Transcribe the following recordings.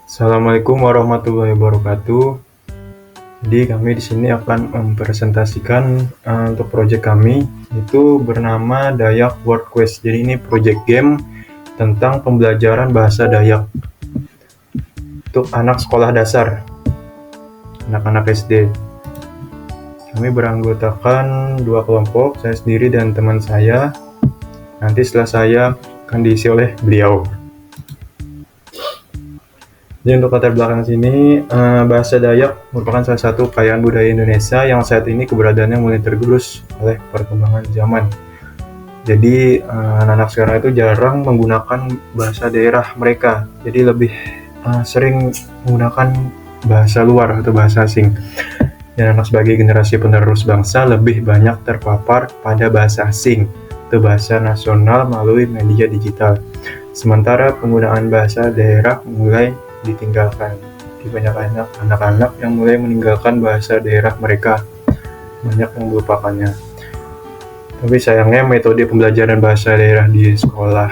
Assalamualaikum warahmatullahi wabarakatuh. Jadi kami di sini akan mempresentasikan untuk proyek kami, itu bernama Dayak Word Quest. Jadi ini proyek game tentang pembelajaran bahasa Dayak untuk anak sekolah dasar, anak-anak SD. Kami beranggotakan 2 kelompok, saya sendiri dan teman saya. Nanti setelah saya akan diisi oleh beliau. Jadi untuk latar belakang sini, bahasa Dayak merupakan salah satu kekayaan budaya Indonesia yang saat ini keberadaannya mulai tergerus oleh perkembangan zaman. Jadi anak-anak sekarang itu jarang menggunakan bahasa daerah mereka, jadi lebih sering menggunakan bahasa luar atau bahasa asing. Dan anak sebagai generasi penerus bangsa lebih banyak terpapar pada bahasa asing atau bahasa nasional melalui media digital. Sementara penggunaan bahasa daerah mulai ditinggalkan. Di banyak anak-anak yang mulai meninggalkan bahasa daerah mereka, banyak yang melupakannya. Tapi sayangnya metode pembelajaran bahasa daerah di sekolah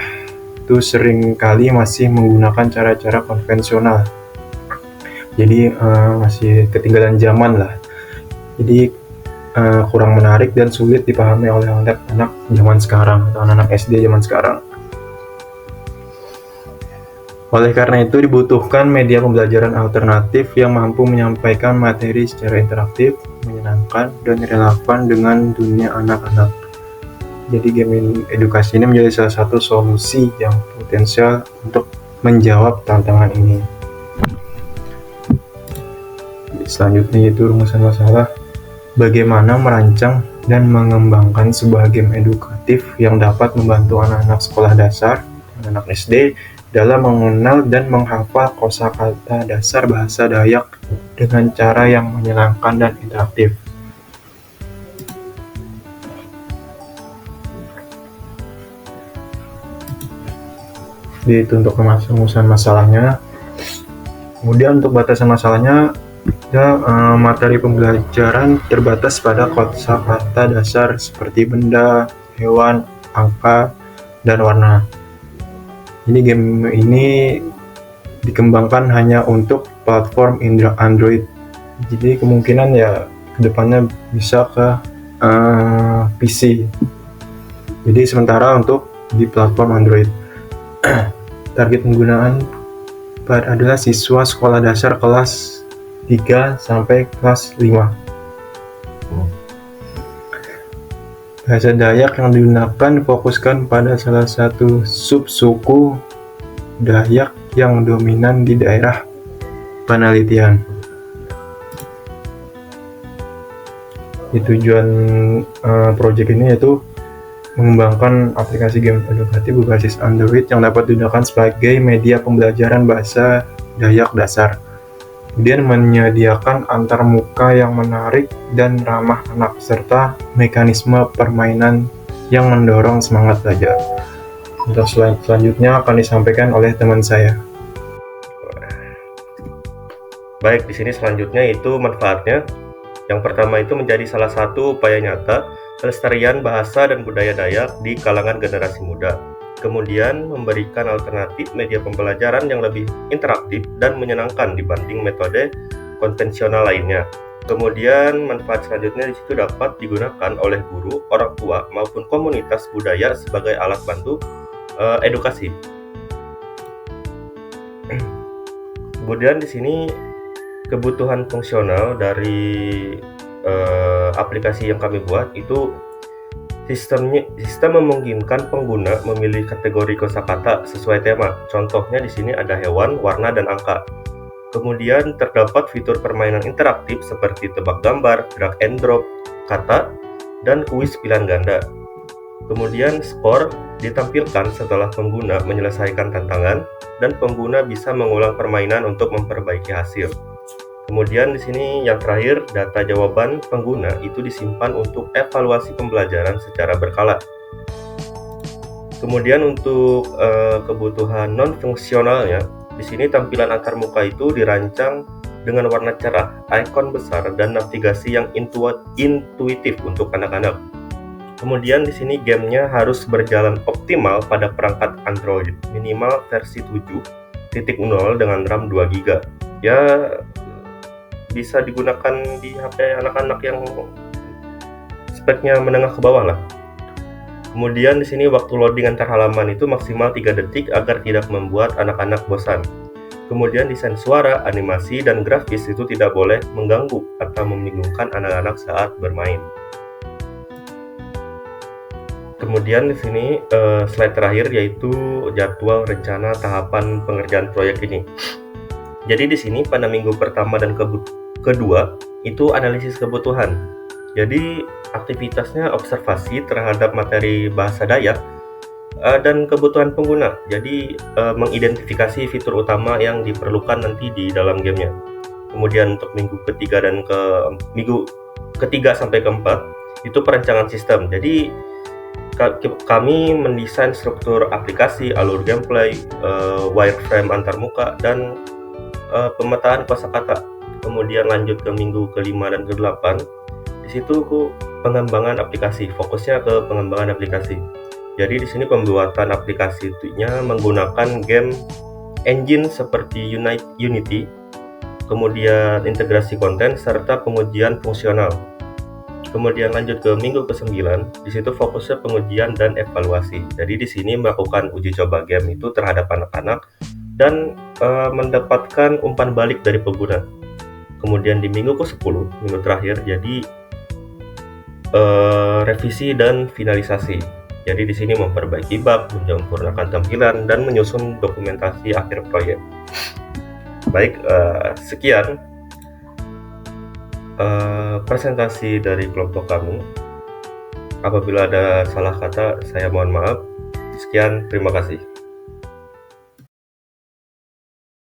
itu sering kali masih menggunakan cara-cara konvensional. Jadi masih ketinggalan zaman lah. Jadi kurang menarik dan sulit dipahami oleh anak-anak zaman sekarang atau anak-anak SD zaman sekarang. Oleh karena itu dibutuhkan media pembelajaran alternatif yang mampu menyampaikan materi secara interaktif, menyenangkan, dan relevan dengan dunia anak-anak. Jadi game edukasi ini menjadi salah satu solusi yang potensial untuk menjawab tantangan ini. Selanjutnya itu rumusan masalah. Bagaimana merancang dan mengembangkan sebuah game edukatif yang dapat membantu anak-anak sekolah dasar, anak-anak SD, dalam mengenal dan menghafal kosakata dasar bahasa Dayak dengan cara yang menyenangkan dan interaktif. Itu untuk rumusan masalahnya. Kemudian untuk batasan masalahnya, materi pembelajaran terbatas pada kosakata dasar seperti benda, hewan, angka, dan warna. Ini game ini dikembangkan hanya untuk platform Android. Jadi kemungkinan ya kedepannya bisa ke PC. Jadi sementara untuk di platform Android. Target penggunaan adalah siswa sekolah dasar kelas 3 sampai kelas 5. Bahasa Dayak yang digunakan fokuskan pada salah satu subsuku Dayak yang dominan di daerah penelitian. Tujuan proyek ini yaitu mengembangkan aplikasi game edukatif berbasis Android yang dapat digunakan sebagai media pembelajaran bahasa Dayak dasar. Kemudian menyediakan antarmuka yang menarik dan ramah anak, serta mekanisme permainan yang mendorong semangat belajar. Untuk selanjutnya akan disampaikan oleh teman saya. Baik, di sini selanjutnya itu manfaatnya. Yang pertama itu menjadi salah satu upaya nyata pelestarian bahasa dan budaya Dayak di kalangan generasi muda. Kemudian memberikan alternatif media pembelajaran yang lebih interaktif dan menyenangkan dibanding metode konvensional lainnya. Kemudian manfaat selanjutnya di situ dapat digunakan oleh guru, orang tua maupun komunitas budaya sebagai alat bantu edukasi. Kemudian di sini kebutuhan fungsional dari aplikasi yang kami buat itu sistem memungkinkan pengguna memilih kategori kosakata sesuai tema. Contohnya di sini ada hewan, warna, dan angka. Kemudian terdapat fitur permainan interaktif seperti tebak gambar, drag and drop kata, dan kuis pilihan ganda. Kemudian skor ditampilkan setelah pengguna menyelesaikan tantangan dan pengguna bisa mengulang permainan untuk memperbaiki hasil. Kemudian di sini yang terakhir, data jawaban pengguna itu disimpan untuk evaluasi pembelajaran secara berkala. Kemudian untuk kebutuhan non-fungsionalnya, di sini tampilan antarmuka itu dirancang dengan warna cerah, ikon besar, dan navigasi yang intuitif untuk anak-anak. Kemudian di sini gamenya harus berjalan optimal pada perangkat Android, minimal versi 7, dengan RAM 2 GB. Ya, bisa digunakan di HP anak-anak yang speknya menengah ke bawah lah. Kemudian di sini waktu loading antar halaman itu maksimal 3 detik agar tidak membuat anak-anak bosan. Kemudian desain suara, animasi, dan grafis itu tidak boleh mengganggu atau membingungkan anak-anak saat bermain. Kemudian di sini slide terakhir yaitu jadwal rencana tahapan pengerjaan proyek ini. Jadi di sini pada minggu pertama dan kedua itu analisis kebutuhan. Jadi aktivitasnya observasi terhadap materi bahasa Dayak dan kebutuhan pengguna. Jadi mengidentifikasi fitur utama yang diperlukan nanti di dalam gamenya. Kemudian untuk minggu ketiga sampai keempat itu perencanaan sistem. Jadi kami mendesain struktur aplikasi, alur gameplay, wireframe antarmuka, dan pemetaan kosakata. Kemudian lanjut ke minggu kelima dan ke-8. Di situ pengembangan aplikasi, fokusnya ke pengembangan aplikasi. Jadi di sini pembuatan aplikasinya menggunakan game engine seperti Unity, kemudian integrasi konten serta pengujian fungsional. Kemudian lanjut ke minggu ke-9, di situ fokusnya pengujian dan evaluasi. Jadi di sini melakukan uji coba game itu terhadap anak-anak dan mendapatkan umpan balik dari pengguna. Kemudian di minggu ke-10, minggu terakhir, jadi revisi dan finalisasi. Jadi di sini memperbaiki bug, menyempurnakan tampilan, dan menyusun dokumentasi akhir proyek. Baik, sekian presentasi dari kelompok kami. Apabila ada salah kata, saya mohon maaf. Sekian, terima kasih.